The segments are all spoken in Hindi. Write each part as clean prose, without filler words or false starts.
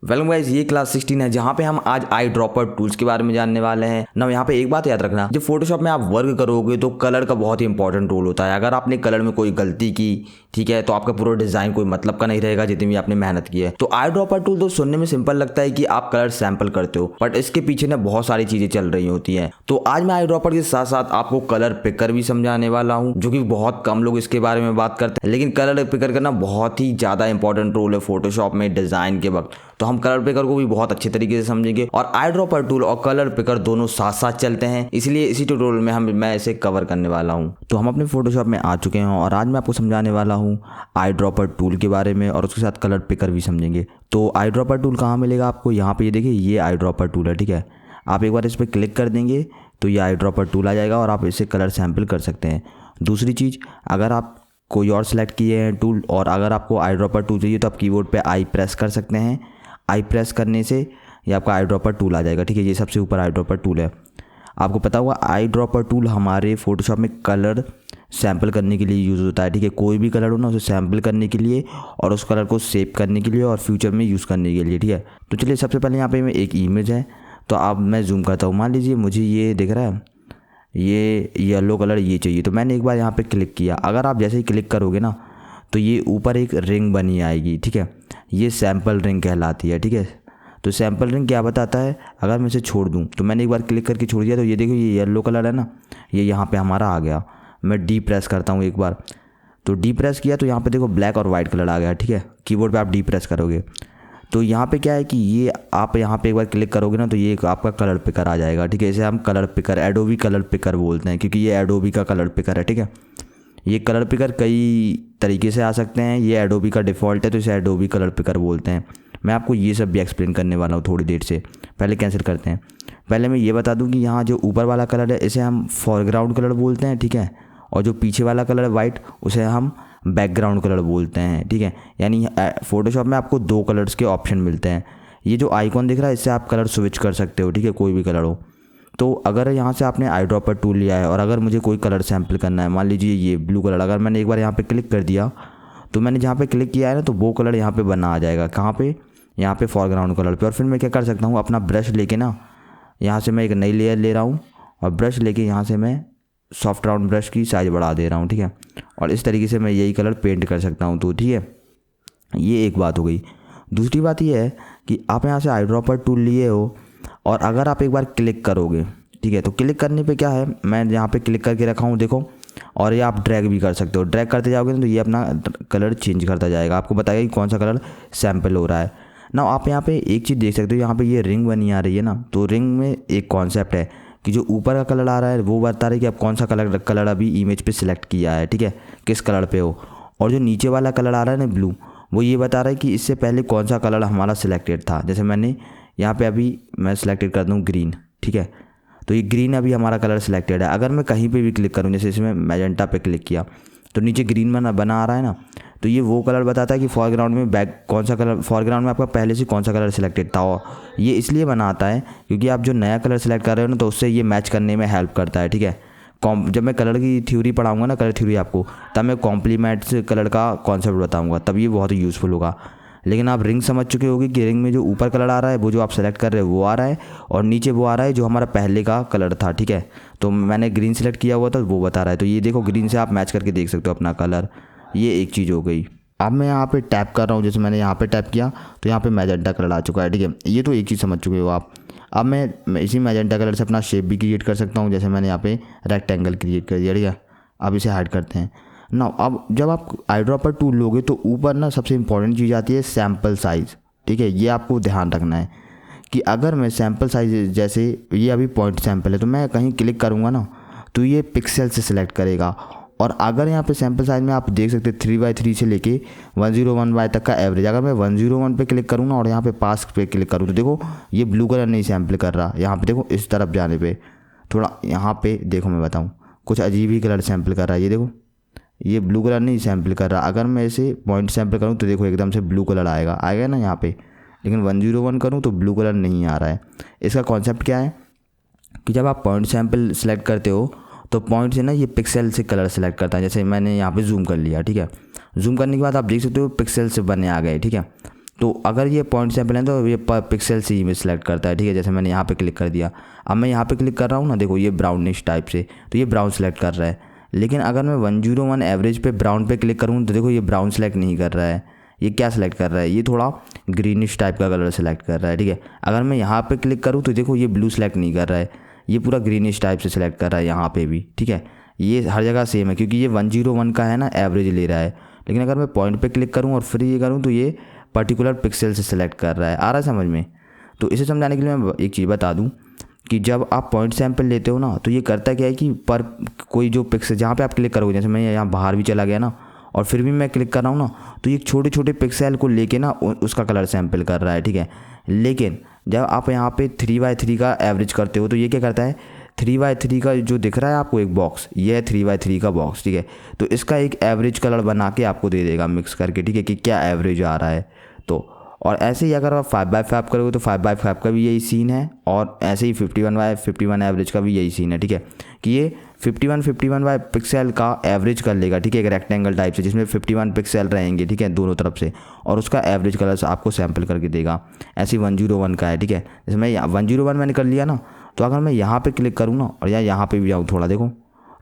वेलकम गाइस, ये क्लास 16 है जहाँ पे हम आज आई ड्रॉपर टूल्स के बारे में जानने वाले हैं ना। यहाँ पे एक बात याद रखना, जब फोटोशॉप में आप वर्क करोगे तो कलर का बहुत ही इंपॉर्टेंट रोल होता है। अगर आपने कलर में कोई गलती की, ठीक है, तो आपका पूरा डिजाइन कोई मतलब का नहीं रहेगा जितनी भी आपने मेहनत की है। तो आई ड्रॉपर टूल तो सुनने में सिंपल लगता है कि आप कलर सैंपल करते हो, बट इसके पीछे ना बहुत सारी चीजें चल रही होती हैं। तो आज मैं आई ड्रॉपर के साथ साथ आपको कलर पिकर भी समझाने वाला हूँ, जो कि बहुत कम लोग इसके बारे में बात करते हैं, लेकिन कलर पिकर करना बहुत ही ज्यादा इंपॉर्टेंट रोल है फोटोशॉप में डिजाइन के वक्त। तो हम कलर पिकर को भी बहुत अच्छे तरीके से समझेंगे और आई ड्रॉपर टूल और कलर पिकर दोनों साथ साथ चलते हैं, इसलिए इसी ट्यूटोरियल में मैं इसे कवर करने वाला हूँ। तो हम अपने फोटोशॉप में आ चुके हैं और आज मैं आपको समझाने वाला हूँ आई ड्रॉपर टूल के बारे में और उसके साथ कलर पिकर भी समझेंगे। तो आई ड्रॉपर टूल कहाँ मिलेगा आपको? यहाँ पे ये देखिए, ये आई ड्रॉपर टूल है, ठीक है। आप एक बार इस पर क्लिक कर देंगे तो ये आई ड्रॉपर टूल आ जाएगा और आप इससे कलर सैंपल कर सकते हैं। दूसरी चीज़, अगर आप कोई और सेलेक्ट किए हैं टूल और अगर आपको आई ड्रॉपर टूल चाहिए तो आप कीबोर्ड पे आई प्रेस कर सकते हैं। आई प्रेस करने से ये आपका आई ड्रॉपर टूल आ जाएगा, ठीक है। ये सबसे ऊपर आई ड्रॉपर टूल है। आपको पता होगा आई ड्रॉपर टूल हमारे फोटोशॉप में कलर सैंपल करने के लिए यूज़ होता है, ठीक है। कोई भी कलर हो ना, उसे सैंपल करने के लिए और उस कलर को सेव करने के लिए और फ्यूचर में यूज़ करने के लिए, ठीक है। तो चलिए, सबसे पहले यहाँ पे एक इमेज है, तो अब मैं जूम करता हूँ। मान लीजिए मुझे ये दिख रहा है, ये येलो कलर ये चाहिए, तो मैंने एक बार यहाँ पे क्लिक किया। अगर आप जैसे ही क्लिक करोगे ना तो ये ऊपर एक रिंग बनी आएगी, ठीक है। ये सैंपल रिंग कहलाती है, ठीक है। तो सैंपल रिंग क्या बताता है, अगर मैं इसे छोड़ दूँ तो मैंने एक बार क्लिक करके छोड़ दिया तो ये देखो, ये येलो कलर है ना, ये यहाँ पे हमारा आ गया। मैं डी प्रेस करता हूँ एक बार, तो डी प्रेस किया तो यहाँ पे देखो ब्लैक और वाइट कलर आ गया, ठीक है। कीबोर्ड पे आप डी प्रेस करोगे तो यहाँ पे क्या है कि ये आप यहाँ पे एक बार क्लिक करोगे ना तो ये आपका कलर पिकर आ जाएगा, ठीक है। इसे हम colour picker, Adobe colour picker बोलते हैं, क्योंकि ये एडोबी का कलर पिकर है, ठीक है। ये कलर पिकर कई तरीके से आ सकते हैं, ये एडोबी का डिफ़ॉल्ट है तो इसे एडोबी कलर पिकर बोलते हैं। मैं आपको ये सब भी एक्सप्लेन करने वाला हूँ थोड़ी देर से। पहले कैंसिल करते हैं। पहले मैं ये बता दूँ कि यहाँ जो ऊपर वाला कलर है इसे हम फॉरग्राउंड कलर बोलते हैं, ठीक है। और जो पीछे वाला कलर है वाइट, उसे हम बैकग्राउंड कलर बोलते हैं, ठीक है। यानी फोटोशॉप में आपको दो कलर्स के ऑप्शन मिलते हैं। ये जो आइकॉन दिख रहा है इससे आप कलर स्विच कर सकते हो, ठीक है, कोई भी कलर हो। तो अगर यहाँ से आपने आई ड्रॉपर टूल लिया है और अगर मुझे कोई कलर सैंपल करना है, मान लीजिए ये ब्लू कलर, अगर मैंने एक बार यहाँ पे क्लिक कर दिया तो मैंने जहाँ पे क्लिक किया है ना तो वो कलर यहाँ पे बना आ जाएगा। कहाँ पे? यहाँ पे फॉरग्राउंड कलर पे। और फिर मैं क्या कर सकता हूँ, अपना ब्रश लेके ना यहाँ से मैं एक नई लेयर ले रहा हूँ और ब्रश लेके यहाँ से मैं सॉफ्ट राउंड ब्रश की साइज़ बढ़ा दे रहा हूँ, ठीक है। और इस तरीके से मैं यही कलर पेंट कर सकता हूँ। तो ठीक है, ये एक बात हो गई। दूसरी बात ये है कि आप यहाँ से आई ड्रॉपर टूल लिए हो और अगर आप एक बार क्लिक करोगे, ठीक है, तो क्लिक करने पे क्या है, मैं यहाँ पे क्लिक करके रखा हूँ देखो, और ये आप ड्रैग भी कर सकते हो। ड्रैग करते जाओगे ना तो ये अपना कलर चेंज करता जाएगा, आपको बताएगा कि कौन सा कलर सैंपल हो रहा है ना। आप यहाँ पे एक चीज़ देख सकते हो, यहाँ पे ये रिंग बनी आ रही है ना, तो रिंग में एक कॉन्सेप्ट है कि जो ऊपर का कलर आ रहा है वो बता रहा है कि आप कौन सा कलर अभी इमेज पे सिलेक्ट किया है, ठीक है, किस कलर पे हो। और जो नीचे वाला कलर आ रहा है ना ब्लू, वो ये बता रहा है कि इससे पहले कौन सा कलर हमारा सिलेक्टेड था। जैसे मैंने यहाँ पे अभी मैं सिलेक्टेड कर दूँ ग्रीन, ठीक है, तो ये ग्रीन अभी हमारा कलर सिलेक्टेड है। अगर मैं कहीं पे भी क्लिक करूँ, जैसे इसमें मैजेंटा पे क्लिक किया तो नीचे ग्रीन बना आ रहा है ना, तो ये वो कलर बताता है कि फॉरग्राउंड में कौन सा कलर, फॉरग्राउंड में आपका पहले से कौन सा कलर सिलेक्टेड था। और ये इसलिए बनाता है क्योंकि आप जो नया कलर सेलेक्ट कर रहे हो ना तो उससे ये मैच करने में हेल्प करता है, ठीक है। जब मैं कलर की थ्योरी पढ़ाऊंगा ना, कलर थ्योरी आपको, तब मैं कॉम्प्लीमेंट्स कलर का कॉन्सेप्ट बताऊंगा, तब ये बहुत ही यूज़फुल होगा। लेकिन आप रिंग समझ चुके होगे कि रिंग में जो ऊपर कलर आ रहा है वो जो आप सेलेक्ट कर रहे हो वो आ रहा है और नीचे वो आ रहा है जो हमारा पहले का कलर था, ठीक है। तो मैंने ग्रीन सेलेक्ट किया हुआ था, वो बता रहा है। तो ये देखो, ग्रीन से आप मैच करके देख सकते हो अपना कलर। ये एक चीज़ हो गई। अब मैं यहाँ पे टैप कर रहा हूँ, जैसे मैंने यहाँ पे टैप किया तो यहाँ पे मैजेंटा कलर आ चुका है, ठीक है। ये तो एक चीज़ समझ चुके हो आप। अब मैं इसी मैजेंटा कलर से अपना शेप भी क्रिएट कर सकता हूँ। जैसे मैंने यहाँ पे रेक्टेंगल क्रिएट कर दिया, ठीक है। अब इसे हाइड करते हैं ना। अब जब आप आई ड्रॉपर टूल लोगे तो ऊपर ना सबसे इंपॉर्टेंट चीज़ आती है सैम्पल साइज़, ठीक है। ये आपको ध्यान रखना है कि अगर मैं सैम्पल साइज़, जैसे ये अभी पॉइंट सैम्पल है, तो मैं कहीं क्लिक करूँगा ना तो ये पिक्सल से सिलेक्ट करेगा। और अगर यहाँ पे सैम्पल साइज़ में आप देख सकते हैं 3x3 से लेके 101 तक का एवरेज। अगर मैं 101 पे क्लिक करूँ ना और यहाँ पे पास पे क्लिक करूँ तो देखो ये ब्लू कलर नहीं सैम्पल कर रहा। यहाँ पे देखो, इस तरफ जाने पे थोड़ा यहाँ पे देखो, मैं बताऊँ, कुछ अजीब ही कलर सैम्पल कर रहा है। ये देखो, ये ब्लू कलर नहीं सैम्पल कर रहा। अगर मैं इसे पॉइंट सैम्पल करूँ तो देखो एकदम से ब्लू कलर आएगा ना यहाँ पे, लेकिन 101 करूँ तो ब्लू कलर नहीं आ रहा है। इसका कॉन्सेप्ट क्या है कि जब आप पॉइंट सैम्पल सेलेक्ट करते हो तो पॉइंट से ना ये पिक्सल से कलर सेलेक्ट करता है। जैसे मैंने यहाँ पे जूम कर लिया, ठीक है। जूम करने के बाद आप देख सकते हो पिक्सल से बने आ गए, ठीक है। तो अगर ये पॉइंट सैंपल है तो ये पर पिक्सल से इमेज सेलेक्ट करता है, ठीक है। जैसे मैंने यहाँ पे क्लिक कर दिया, अब मैं यहाँ पे क्लिक कर रहा हूँ ना, देखो ये ब्राउनिश टाइप से, तो ये ब्राउन सेलेक्ट कर रहा है। लेकिन अगर मैं 101 एवरेज पे ब्राउन पे क्लिक करूँ तो देखो ये ब्राउन सेलेक्ट नहीं कर रहा है, ये क्या सेलेक्ट कर रहा है, ये थोड़ा ग्रीनिश टाइप का कलर सेलेक्ट कर रहा है, ठीक है। अगर मैं यहाँ पे क्लिक करूँ तो देखो ये ब्लू सेलेक्ट नहीं कर रहा है, ये पूरा ग्रीनिश टाइप से सिलेक्ट कर रहा है यहाँ पे भी, ठीक है। ये हर जगह सेम है क्योंकि ये 101 का है ना, एवरेज ले रहा है। लेकिन अगर मैं पॉइंट पे क्लिक करूँ और फिर ये करूँ तो ये पर्टिकुलर पिक्सल से सिलेक्ट कर रहा है। आ रहा है समझ में? तो इसे समझाने के लिए मैं एक चीज़ बता दूँ कि जब आप पॉइंट सैंपल लेते हो ना, तो ये करता क्या है कि पर कोई जो पिक्सल जहाँ पे आप क्लिक करोगे, जैसे मैं यहाँ बाहर भी चला गया ना और फिर भी मैं क्लिक कर रहा हूँ ना, तो ये छोटे छोटे पिक्सल को लेके ना उसका कलर सैंपल कर रहा है, ठीक है। लेकिन जब आप यहाँ पे 3x3 का एवरेज करते हो तो ये क्या करता है, 3x3 का जो दिख रहा है आपको एक बॉक्स, ये है 3x3 का बॉक्स, ठीक है। तो इसका एक एवरेज कलर बना के आपको दे देगा मिक्स करके, ठीक है, कि क्या एवरेज आ रहा है। तो और ऐसे ही अगर आप 5x5 करोगे तो 5x5 का भी यही सीन है, और ऐसे ही 51x51 एवरेज का भी यही सीन है, ठीक है। कि ये 51 पिक्सल का एवरेज कर लेगा, ठीक है, एक रेक्टेंगल टाइप से जिसमें 51 पिक्सल रहेंगे, ठीक है, दोनों तरफ से, और उसका एवरेज कलर से आपको सैंपल करके देगा। ऐसे 101 का है, ठीक है। जैसे मैं 101 मैंने कर लिया ना, तो अगर मैं यहाँ पे क्लिक करूँ ना और यहाँ पे भी जाऊँ थोड़ा, देखो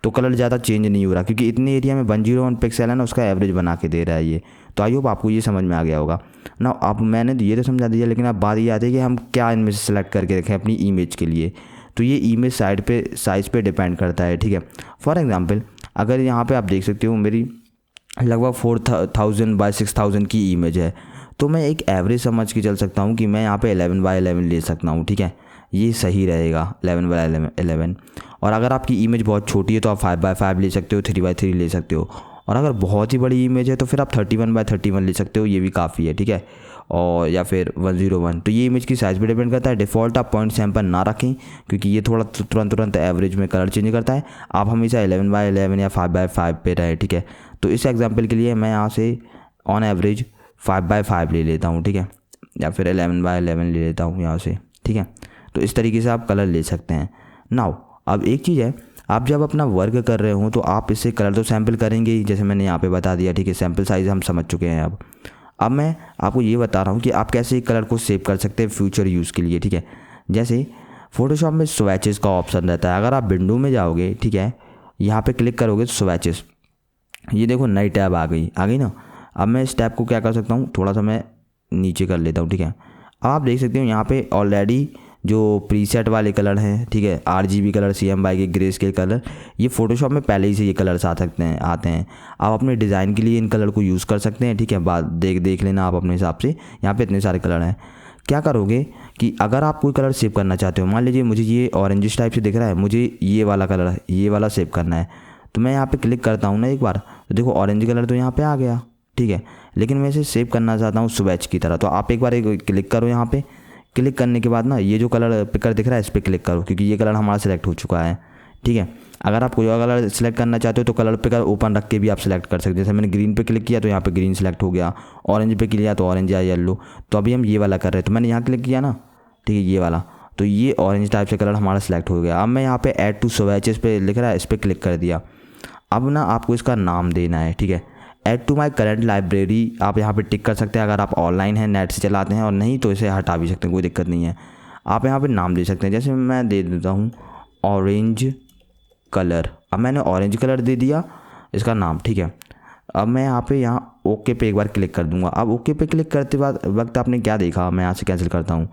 तो कलर ज़्यादा चेंज नहीं हो रहा क्योंकि इतने एरिया में 101 पिक्सल है ना, उसका एवरेज बना के दे रहा है ये। तो आई होप आपको ये समझ में आ गया होगा ना। अब मैंने ये तो समझा दिया, लेकिन अब बात ये आती है कि हम क्या इनमें से सेलेक्ट करके रखें अपनी इमेज के लिए। तो ये इमेज साइज़ पे डिपेंड करता है, ठीक है। फॉर एग्जांपल अगर यहाँ पे आप देख सकते हो मेरी लगभग 4000 बाय 6000 की इमेज है, तो मैं एक एवरेज समझ के चल सकता हूँ कि मैं यहाँ पे 11x11 ले सकता हूँ, ठीक है। ये सही रहेगा 11x11। और अगर आपकी इमेज बहुत छोटी है तो आप 5x5 ले सकते हो, 3x3 ले सकते हो। और अगर बहुत ही बड़ी इमेज है तो फिर आप 31x31 ले सकते हो, ये भी काफ़ी है, ठीक है। और या फिर 101। तो ये इमेज की साइज़ पे डिपेंड करता है। डिफ़ॉल्ट आप पॉइंट सैंपल ना रखें क्योंकि ये थोड़ा तुरंत एवरेज में कलर चेंज करता है। आप हमेशा 11x11 या 5x5 पे रहे, ठीक है। तो इस एग्जाम्पल के लिए मैं यहाँ से ऑन एवरेज 5x5 ले लेता हूँ, ठीक है, या फिर 11x11 ले लेता हूँ यहाँ से, ठीक है। तो इस तरीके से आप कलर ले सकते हैं। नाउ अब एक चीज़ है, आप जब अपना वर्क कर रहे हो तो आप इससे कलर तो सैंपल करेंगे ही, जैसे मैंने यहाँ पे बता दिया, ठीक है। सैंपल साइज़ हम समझ चुके हैं। अब मैं आपको ये बता रहा हूँ कि आप कैसे एक कलर को सेव कर सकते हैं फ्यूचर यूज़ के लिए, ठीक है। जैसे फोटोशॉप में स्वैचेस का ऑप्शन रहता है। अगर आप विंडो में जाओगे, ठीक है, यहाँ पे क्लिक करोगे तो स्वैचेस, ये देखो नई टैब आ गई ना। अब मैं इस टैब को क्या कर सकता हूँ, थोड़ा सा मैं नीचे कर लेता हूँ, ठीक है। अब आप देख सकते हो यहाँ पे ऑलरेडी जो प्रीसेट वाले कलर हैं, ठीक है, RGB कलर, CMYK के ग्रे स्केल कलर, ये फोटोशॉप में पहले ही से ये कलर्स आते हैं। आप अपने डिज़ाइन के लिए इन कलर को यूज़ कर सकते हैं, ठीक है। बात देख लेना आप अपने हिसाब से, यहाँ पे इतने सारे कलर हैं। क्या करोगे कि अगर आप कोई कलर सेव करना चाहते हो, मान लीजिए मुझे ये ऑरेंजिश टाइप से दिख रहा है, मुझे ये वाला कलर, ये वाला सेव करना है, तो मैं यहाँ पे क्लिक करता हूँ ना एक बार, तो देखो ऑरेंज कलर तो यहाँ पे आ गया, ठीक है। लेकिन मैं इसे सेव करना चाहता हूँ स्वैच की तरह, तो आप एक बार क्लिक करो। यहाँ पे क्लिक करने के बाद ना ये जो कलर पिकर दिख रहा है इस पर क्लिक करो क्योंकि ये कलर हमारा सेलेक्ट हो चुका है, ठीक है। अगर आप कोई और कलर सेलेक्ट करना चाहते हो तो कलर पिकर ओपन रख के भी आप सेलेक्ट कर सकते हैं। जैसे मैंने ग्रीन पे क्लिक किया तो यहाँ पे ग्रीन सेलेक्ट हो गया, ऑरेंज पे किया तो ऑरेंज या येलो। तो अभी हम ये वाला कर रहे हैं, तो मैंने यहाँ क्लिक किया ना, ठीक है, ये वाला, तो ये ऑरेंज टाइप से कलर हमारा सेलेक्ट हो गया। अब मैं यहाँ पे ऐड टू स्वैचेस पे लिख रहा है, इस पर क्लिक कर दिया। अब ना आपको इसका नाम देना है, ठीक है। Add to my current library आप यहाँ पे टिक कर सकते हैं अगर आप ऑनलाइन हैं, नेट से चलाते हैं, और नहीं तो इसे हटा भी सकते हैं, कोई दिक्कत नहीं है। आप यहाँ पे नाम दे सकते हैं, जैसे मैं दे देता हूँ ऑरेंज कलर। अब मैंने ऑरेंज कलर दे दिया इसका नाम, ठीक है। अब मैं यहाँ ओके पे एक बार क्लिक कर दूंगा। अब ओके पे क्लिक करते वक्त आपने क्या देखा, मैं यहाँ से कैंसिल करता हूँ,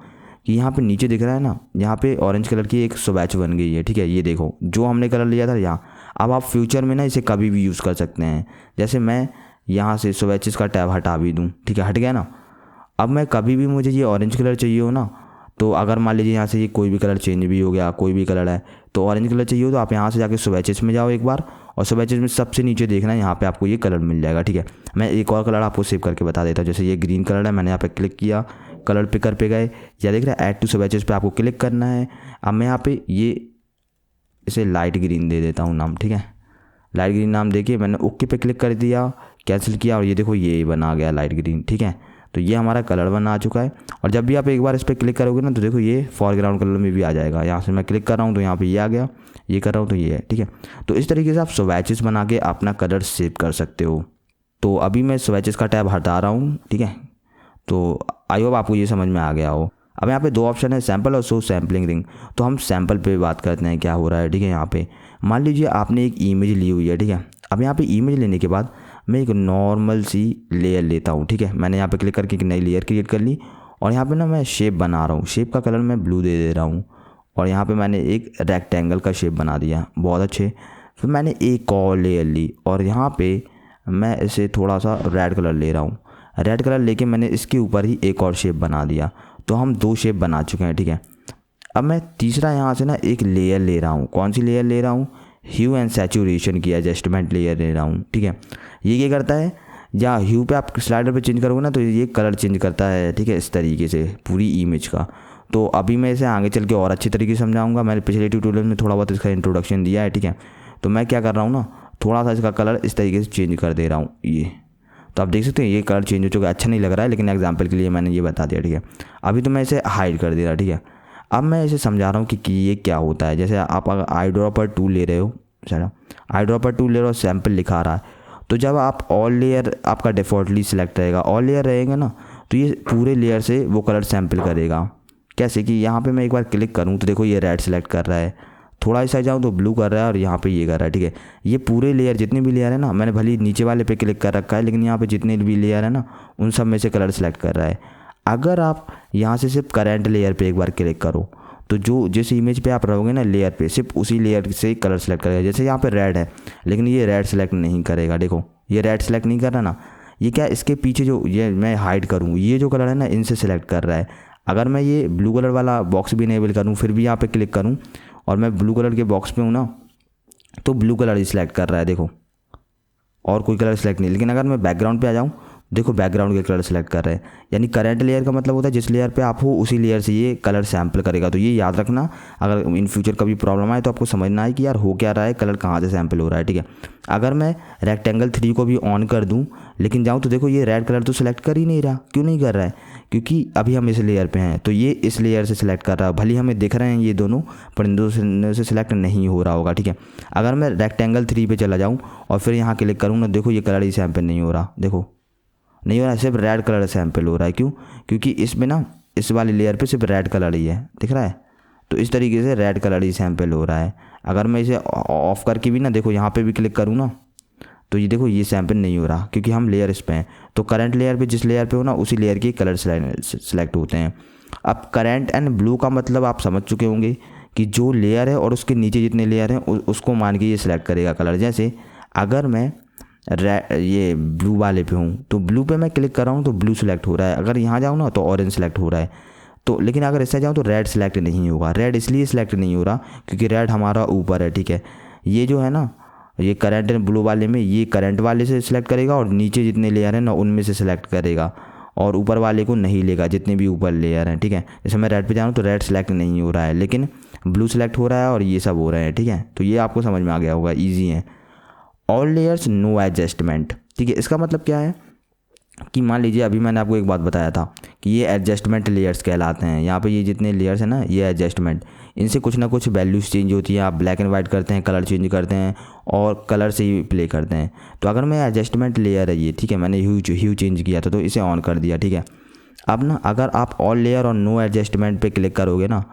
कि यहाँ पे नीचे दिख रहा है ना, यहाँ पे ऑरेंज कलर की एक स्वैच बन गई है, ठीक है। ये देखो जो हमने कलर लिया था यहाँ। अब आप फ्यूचर में ना इसे कभी भी यूज़ कर सकते हैं। जैसे मैं यहाँ से स्वैचेस का टैब हटा भी दूँ, ठीक है, हट गया ना। अब मैं कभी भी मुझे ये ऑरेंज कलर चाहिए हो ना, तो अगर मान लीजिए यहाँ से ये कोई भी कलर चेंज भी हो गया, कोई भी कलर है, तो ऑरेंज कलर चाहिए हो तो आप यहाँ से जाके स्वैचेस में जाओ एक बार, और स्वैचेस में सबसे नीचे देखना है, यहाँ पे आपको ये कलर मिल जाएगा, ठीक है। मैं एक और कलर आपको सेव करके बता देता हूँ। जैसे ये ग्रीन कलर है, मैंने यहाँ पे क्लिक किया, कलर पिकर पे गए, या देख रहे हैं ऐड टू स्वैचेस पे आपको क्लिक करना है। अब मैं यहाँ पे ये इसे लाइट ग्रीन दे देता हूँ नाम, ठीक है। लाइट ग्रीन नाम देके मैंने ओके पे क्लिक कर दिया, कैंसिल किया, और ये देखो ये बना गया लाइट ग्रीन, ठीक है। तो ये हमारा कलर बना आ चुका है। और जब भी आप एक बार इस पर क्लिक करोगे ना, तो देखो ये फॉरग्राउंड कलर में भी आ जाएगा। यहाँ से मैं क्लिक कर रहा हूँ तो यहाँ पे ये आ गया, ये कर रहा हूँ तो ये है, ठीक है। तो इस तरीके से आप स्वैचेस बना के अपना कलर सेव कर सकते हो। तो अभी मैं स्वैचेस का टैब हटा रहा हूँ, ठीक है। तो आई होप आपको ये समझ में आ गया हो। अब यहाँ पे दो ऑप्शन है, सैम्पल और शो सैम्पलिंग रिंग। तो हम सैम्पल पे बात करते हैं क्या हो रहा है, ठीक है। यहाँ पे मान लीजिए आपने एक इमेज ली हुई है, ठीक है। अब यहाँ पे इमेज लेने के बाद मैं एक नॉर्मल सी लेयर लेता हूँ, ठीक है। मैंने यहाँ पे क्लिक करके एक नई लेयर क्रिएट कर ली और यहाँ पे ना मैं शेप बना रहा हूँ। शेप का कलर मैं ब्लू दे रहा हूँ और यहाँ पे मैंने एक रेक्टेंगल का शेप बना दिया, बहुत अच्छे। फिर मैंने एक और लेयर ली और यहाँ पे मैं इसे थोड़ा सा रेड कलर ले रहा हूँ। रेड कलर लेके मैंने इसके ऊपर ही एक और शेप बना दिया। तो हम दो शेप बना चुके हैं, ठीक है। अब मैं तीसरा यहाँ से ना एक लेयर ले रहा हूँ। कौन सी लेयर ले रहा हूँ? ह्यू एंड सैचुरेशन की एडजस्टमेंट लेयर ले रहा हूँ, ठीक है। ये क्या करता है, या ह्यू पे आप स्लाइडर पे चेंज करोगे ना तो ये कलर चेंज करता है, ठीक है, इस तरीके से पूरी इमेज का। तो अभी मैं इसे आगे चल के और अच्छी तरीके से समझाऊंगा। मैंने पिछले ट्यूटोरियल में थोड़ा बहुत इसका इंट्रोडक्शन दिया है, ठीक है। तो मैं क्या कर रहा हूँ ना, थोड़ा सा इसका कलर इस तरीके से चेंज कर दे रहा हूँ। ये तो आप देख सकते हैं ये कलर चेंज हो चुका है। अच्छा नहीं लग रहा है लेकिन एग्जांपल के लिए मैंने ये बता दिया, ठीक है। अभी तो मैं इसे हाइड कर दे रहा, ठीक है। अब मैं इसे समझा रहा हूँ कि ये क्या होता है। जैसे आप अगर आई ड्रॉपर टूल ले रहे हो, चलो आई ड्रॉपर टूल ले रहे हो, सैम्पल लिखा रहा है, तो जब आप ऑल लेयर आपका डिफ़ॉल्टली सिलेक्ट रहेगा, ऑल लेयर रहेगा ना, तो ये पूरे लेयर से वो कलर सैम्पल करेगा। कैसे कि यहाँ पे मैं एक बार क्लिक करूँ तो देखो ये रेड सेलेक्ट कर रहा है, थोड़ा ऐसा जाऊँ तो ब्लू कर रहा है और यहाँ पे ये कर रहा है, ठीक है। ये पूरे लेयर जितने भी लेयर है ना, मैंने भले नीचे वाले पे क्लिक कर रखा है लेकिन यहाँ पे जितने भी लेयर है ना उन सब में से कलर सेलेक्ट कर रहा है। अगर आप यहाँ से सिर्फ करेंट लेयर पे एक बार क्लिक करो तो जो जिस इमेज पे आप रहोगे ना लेयर पे, सिर्फ उसी लेयर से कलर सेलेक्ट करेगा। जैसे यहाँ पे रेड है लेकिन ये रेड सेलेक्ट नहीं करेगा, देखो ये रेड सेलेक्ट नहीं कर रहा ना। ये क्या, इसके पीछे जो ये मैं हाइड करूँ ये जो कलर है ना इनसे सेलेक्ट कर रहा है। अगर मैं ये ब्लू कलर वाला बॉक्स भी इनेबल करूँ फिर भी यहाँ पे क्लिक करूँ और मैं ब्लू कलर के बॉक्स पे हूँ ना तो ब्लू कलर ही सिलेक्ट कर रहा है, देखो, और कोई कलर सेलेक्ट नहीं। लेकिन अगर मैं बैकग्राउंड पे आ जाऊँ, देखो बैकग्राउंड के कलर सेलेक्ट कर रहे हैं। यानी करंट लेयर का मतलब होता है जिस लेयर पे आप हो उसी लेयर से ये कलर सैम्पल करेगा। तो ये याद रखना, अगर इन फ्यूचर कभी प्रॉब्लम आए तो आपको समझना है कि यार हो क्या रहा है, कलर कहाँ से सैम्पल हो रहा है, ठीक है। अगर मैं रेक्टेंगल 3 को भी ऑन कर दूँ लेकिन जाऊँ तो देखो ये रेड कलर तो सिलेक्ट कर ही नहीं रहा। क्यों नहीं कर रहा है? क्योंकि अभी हम इस लेयर पे हैं तो ये इस लेयर से सिलेक्ट कर रहा है। भले हमें दिख रहे हैं ये दोनों, पर इन दोनों से सिलेक्ट नहीं हो रहा होगा, ठीक है। अगर मैं रेक्टेंगल 3 पे चला जाऊँ और फिर यहाँ क्लिक करूँ ना, देखो ये कलर ही सैम्पल नहीं हो रहा, देखो नहीं हो रहा है, सिर्फ रेड कलर सैम्पल हो रहा है। क्यों? क्योंकि इसमें ना इस वाली लेयर पे सिर्फ रेड कलर ही है, दिख रहा है। तो इस तरीके से रेड कलर ही सैम्पल हो रहा है। अगर मैं इसे ऑफ करके भी ना देखो यहाँ पे भी क्लिक करूँ ना तो ये देखो ये सैम्पल नहीं हो रहा क्योंकि हम लेयर इस पे हैं। तो करंट लेयर पे जिस लेयर पे हो ना उसी लेयर के कलर सेलेक्ट होते हैं। अब करंट एंड ब्लू का मतलब आप समझ चुके होंगे कि जो लेयर है और उसके नीचे जितने लेयर हैं उसको मान के ये सिलेक्ट करेगा कलर। जैसे अगर मैं ये ब्लू वाले पे हूँ तो ब्लू पे मैं क्लिक कर रहा हूँ तो ब्लू सेलेक्ट हो रहा है। अगर यहाँ जाऊँ ना तो ऑरेंज सेलेक्ट हो रहा है। तो लेकिन अगर इससे जाऊँ तो रेड सेलेक्ट नहीं होगा। रेड इसलिए सेलेक्ट नहीं हो रहा क्योंकि रेड हमारा ऊपर है, ठीक है। ये जो है ना ये करंट एंड ब्लू वाले में ये करंट वाले से सिलेक्ट करेगा और नीचे जितने लेयर हैं ना उनमें से सिलेक्ट करेगा और ऊपर वाले को नहीं लेगा जितने भी ऊपर लेयर हैं, ठीक है। जैसे मैं रेड पे जाऊँ तो रेड सेलेक्ट नहीं हो रहा है लेकिन ब्लू सेलेक्ट हो रहा है और ये सब हो रहे हैं, ठीक है। तो ये आपको समझ में आ गया होगा, ईजी है। ऑल लेयर्स नो एडजस्टमेंट, ठीक है। इसका मतलब क्या है कि मान लीजिए अभी मैंने आपको एक बात बताया था कि ये एडजस्टमेंट लेयर्स कहलाते हैं। यहाँ पे ये जितने लेयर्स हैं ना ये एडजस्टमेंट, इनसे कुछ ना कुछ वैल्यूज़ चेंज होती है। आप ब्लैक एंड वाइट करते हैं, कलर चेंज करते हैं और कलर से ही प्ले करते हैं। तो अगर मैं एडजस्टमेंट लेयर है ये, ठीक है, मैंने ह्यू चेंज किया था तो इसे ऑन कर दिया, ठीक है। अब ना अगर आप ऑल लेयर और नो एडजस्टमेंट पे क्लिक करोगे ना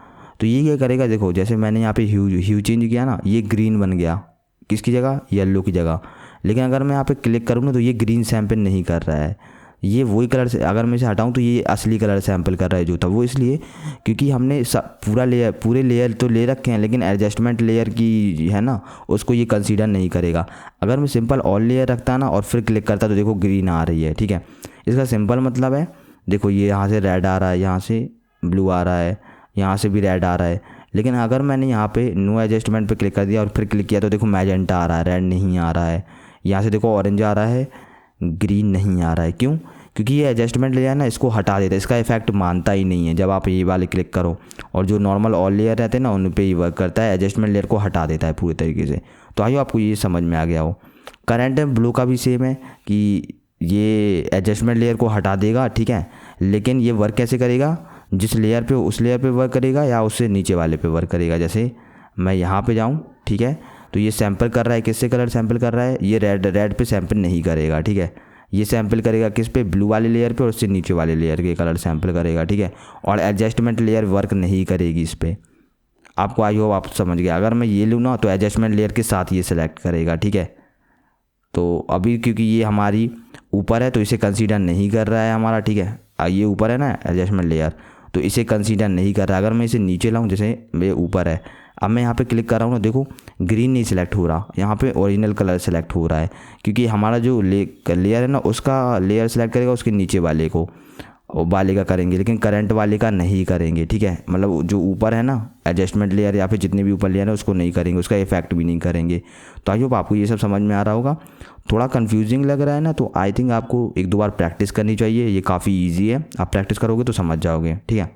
तो ये क्या करेगा, देखो जैसे मैंने यहाँ पे ह्यू चेंज किया ना, ये ग्रीन बन गया, किसकी जगह, येलो की जगह। लेकिन अगर मैं यहाँ पे क्लिक करूँ ना तो ये ग्रीन सैम्पल नहीं कर रहा है, ये वही कलर से, अगर मैं इसे हटाऊँ तो ये असली कलर सैम्पल कर रहा है जो था। वो इसलिए क्योंकि हमने पूरे लेयर तो ले रखे हैं लेकिन एडजस्टमेंट लेयर की है ना उसको ये कंसीडर नहीं करेगा। अगर मैं सिंपल ऑल लेयर रखता ना और फिर क्लिक करता तो देखो ग्रीन आ रही है, ठीक है। इसका सिंपल मतलब है, देखो ये यहाँ से रेड आ रहा है, यहाँ से ब्लू आ रहा है, यहाँ से भी रेड आ रहा है। लेकिन अगर मैंने यहाँ पे नो एडजस्टमेंट पे क्लिक कर दिया और फिर क्लिक किया तो देखो मैजेंटा आ रहा है, रेड नहीं आ रहा है। यहाँ से देखो ऑरेंज आ रहा है, ग्रीन नहीं आ रहा है। क्यों? क्योंकि ये एडजस्टमेंट लेयर ना इसको हटा देता है, इसका इफेक्ट मानता ही नहीं है। जब आप ये वाले क्लिक करो और जो नॉर्मल ऑल लेयर रहते हैं ना उन पे ही वर्क करता है, एडजस्टमेंट लेयर को हटा देता है पूरे तरीके से। तो आइए आपको ये समझ में आ गया हो। करंट एंड ब्लू का भी सेम है कि ये एडजस्टमेंट लेयर को हटा देगा, ठीक है। लेकिन ये वर्क कैसे करेगा, जिस लेयर पे उस लेयर पे वर्क करेगा या उससे नीचे वाले पे वर्क करेगा। जैसे मैं यहाँ पे जाऊँ, ठीक है, तो ये सैंपल कर रहा है, किससे कलर सैंपल कर रहा है, ये रेड पे सैंपल नहीं करेगा, ठीक है। ये सैम्पल करेगा किस पे, ब्लू वाले लेयर पे, और उससे नीचे वाले लेयर के कलर सैम्पल करेगा, ठीक है। और एडजस्टमेंट लेयर वर्क नहीं करेगी इस पर, आपको आई होप आप समझ गए। अगर मैं ये लूँ ना तो एडजस्टमेंट लेयर के साथ ये सिलेक्ट करेगा, ठीक है। तो अभी क्योंकि ये हमारी ऊपर है तो इसे कंसीडर नहीं कर रहा है हमारा, ठीक है। ये ऊपर है ना एडजस्टमेंट लेयर, तो इसे कंसीडर नहीं कर रहा है। अगर मैं इसे नीचे लाऊं, जैसे ये ऊपर है, अब मैं यहाँ पे क्लिक कर रहा हूँ ना, देखो ग्रीन नहीं सिलेक्ट हो रहा, यहाँ पे ओरिजिनल कलर सेलेक्ट हो रहा है, क्योंकि हमारा जो लेयर है ना उसका लेयर सेलेक्ट करेगा उसके नीचे वाले को, वाले का करेंगे, लेकिन करंट वाले का नहीं करेंगे, ठीक है। मतलब जो ऊपर है ना एडजस्टमेंट लेयर या फिर जितने भी ऊपर लेयर है उसको नहीं करेंगे, उसका इफेक्ट भी नहीं करेंगे। तो आई होप आपको ये सब समझ में आ रहा होगा। थोड़ा कंफ्यूजिंग लग रहा है ना, तो आई थिंक आपको एक दो बार प्रैक्टिस करनी चाहिए। ये काफ़ी ईजी है, आप प्रैक्टिस करोगे तो समझ जाओगे, ठीक है।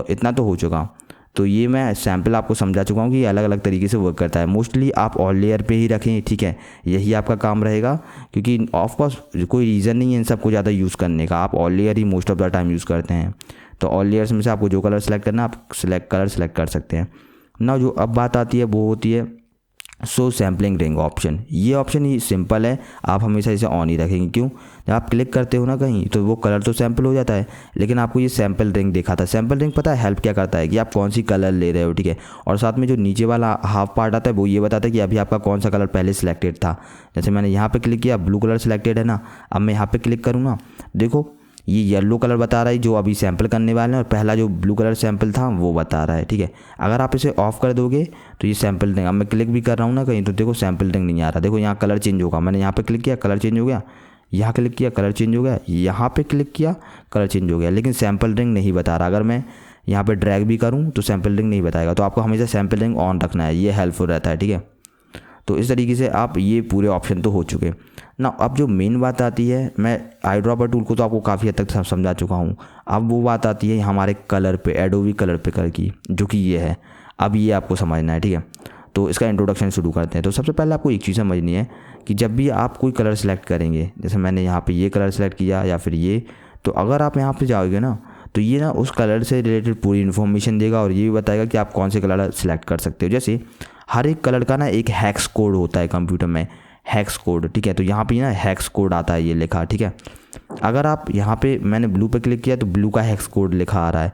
इतना तो हो चुका। तो ये मैं सैम्पल आपको समझा चुका हूँ कि अलग अलग तरीके से वर्क करता है। मोस्टली आप ऑल लेयर पे ही रखें, ठीक है, यही आपका काम रहेगा, क्योंकि ऑफकोर्स कोई रीज़न नहीं है इन सबको ज़्यादा यूज़ करने का, आप all layer he most of the time use करते हैं। तो ऑल लेयर्स में से आपको जो कलर सेलेक्ट करना है आप कलर सेलेक्ट कर सकते हैं ना। जो अब बात आती है वो होती है शो सैम्पलिंग रिंग ऑप्शन। ये ऑप्शन ही सिंपल है, आप हमेशा इसे ऑन ही रखेंगे। क्यों, जब आप क्लिक करते हो ना कहीं तो वो कलर तो सैम्पल हो जाता है, लेकिन आपको ये सैम्पल रिंग दिखा था। सैम्पल रिंग पता है हेल्प क्या करता है कि आप कौन सी कलर ले रहे हो, ठीक है। और साथ में जो नीचे वाला हाफ पार्ट आता है वो ये बताता है कि अभी आपका कौन सा कलर पहले सिलेक्टेड था। जैसे मैंने यहाँ पर क्लिक किया, ब्लू कलर सिलेक्टेड है ना, अब मैं यहाँ पर क्लिक करूँ ना, देखो ये येलो कलर बता रहा है जो अभी सैंपल करने वाले हैं, और पहला जो ब्लू कलर सैंपल था वो बता रहा है, ठीक है। अगर आप इसे ऑफ कर दोगे तो ये सैंपल रिंग, अब मैं क्लिक भी कर रहा हूँ ना कहीं तो देखो सैंपल रिंग नहीं आ रहा। देखो यहाँ कलर चेंज होगा, मैंने यहाँ पे क्लिक किया कलर चेंज हो गया, यहाँ क्लिक किया कलर चेंज हो गया, यहाँ पे क्लिक किया कलर चेंज हो गया, लेकिन सैंपल रिंग नहीं बता रहा। अगर मैं यहाँ पे ड्रैग भी करूँ तो सैंपल रिंग नहीं बताएगा। तो आपको हमेशा सैंपल रिंग ऑन रखना है, ये हेल्पफुल रहता है, ठीक है। तो इस तरीके से आप ये पूरे ऑप्शन तो हो चुके ना। अब जो मेन बात आती है, मैं आई ड्रॉपर टूल को तो आपको काफ़ी हद तक समझा चुका हूँ। अब वो बात आती है हमारे कलर पे, एडोबी कलर पिकर की, जो कि ये है। अब ये आपको समझना है, ठीक है। तो इसका इंट्रोडक्शन शुरू करते हैं। तो सबसे पहले आपको एक चीज़ समझनी है कि जब भी आप कोई कलर सेलेक्ट करेंगे, जैसे मैंने यहाँ पर ये कलर सेलेक्ट किया या फिर ये, तो अगर आप यहाँ पर जाओगे ना तो ये ना उस कलर से रिलेटेड पूरी इन्फॉर्मेशन देगा और ये भी बताएगा कि आप कौन से कलर सेलेक्ट कर सकते हो। जैसे हर एक कलर का ना एक हैक्स कोड होता है कंप्यूटर में, हैक्स कोड, ठीक है। तो यहाँ पे ना हैक्स कोड आता है ये लिखा, ठीक है। अगर आप यहाँ पे, मैंने ब्लू पे क्लिक किया तो ब्लू का हैक्स कोड लिखा आ रहा है,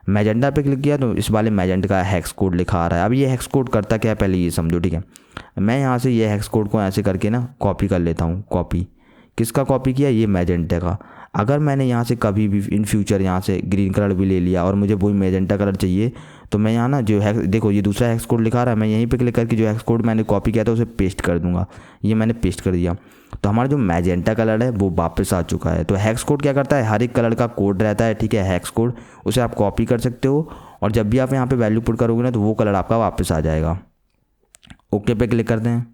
मैजेंटा पे क्लिक किया तो इस वाले मैजेंटा का हैक्स कोड लिखा आ रहा है। अब ये हैक्स कोड करता क्या है पहले ये समझो, ठीक है। मैं यहाँ से ये हैक्स कोड को ऐसे करके ना कॉपी कर लेता हूँ। कॉपी किसका कॉपी किया, ये मैजेंटा का। अगर मैंने यहाँ से कभी भी इन फ्यूचर यहाँ से ग्रीन कलर भी ले लिया और मुझे वही मैजेंटा कलर चाहिए, तो मैं यहाँ ना जो है, देखो ये दूसरा हैक्स कोड लिखा रहा है, मैं यहीं पे क्लिक करके जो हैक्स कोड मैंने कॉपी किया था उसे पेस्ट कर दूंगा। ये मैंने पेस्ट कर दिया, तो हमारा जो मैजेंटा कलर है वो वापस आ चुका है। तो हैक्स कोड क्या करता है, हर एक कलर का कोड रहता है, ठीक है, हैक्स कोड, उसे आप कॉपी कर सकते हो और जब भी आप यहाँ पे वैल्यू पुट करोगे ना तो वो कलर आपका वापस आ जाएगा। ओके पे क्लिक करते हैं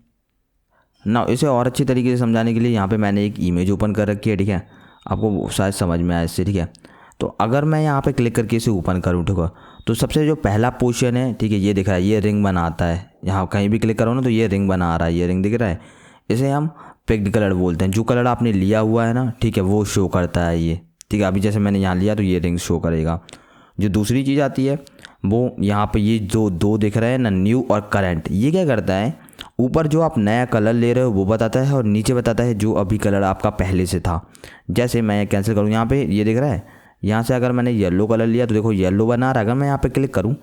ना। इसे और अच्छी तरीके से समझाने के लिए यहाँ पे मैंने एक इमेज ओपन कर रखी है, ठीक है, आपको शायद समझ में आए इससे, ठीक है। तो अगर मैं यहाँ पे क्लिक करके इसे ओपन करूँ, ठीक है, तो सबसे जो पहला पोर्शन है, ठीक है, ये दिख रहा है, ये रिंग बनाता है। यहाँ कहीं भी क्लिक करो ना तो ये रिंग बना रहा है, ये रिंग दिख रहा है, इसे हम पिक्ड कलर बोलते हैं। जो कलर आपने लिया हुआ है ना, ठीक है, वो शो करता है ये, ठीक है। अभी जैसे मैंने यहाँ लिया तो ये रिंग शो करेगा। जो दूसरी चीज़ आती है वो यहाँ पे ये जो दो दिख रहे हैं ना, न्यू और करंट, ये क्या करता है, ऊपर जो आप नया कलर ले रहे हो वो बताता है और नीचे बताता है जो अभी कलर आपका पहले से था। जैसे मैं कैंसिल करूँ, यहाँ पे ये दिख रहा है, यहाँ से अगर मैंने येलो कलर लिया तो देखो येलो बना रहा है। अगर मैं यहाँ पे क्लिक करूँ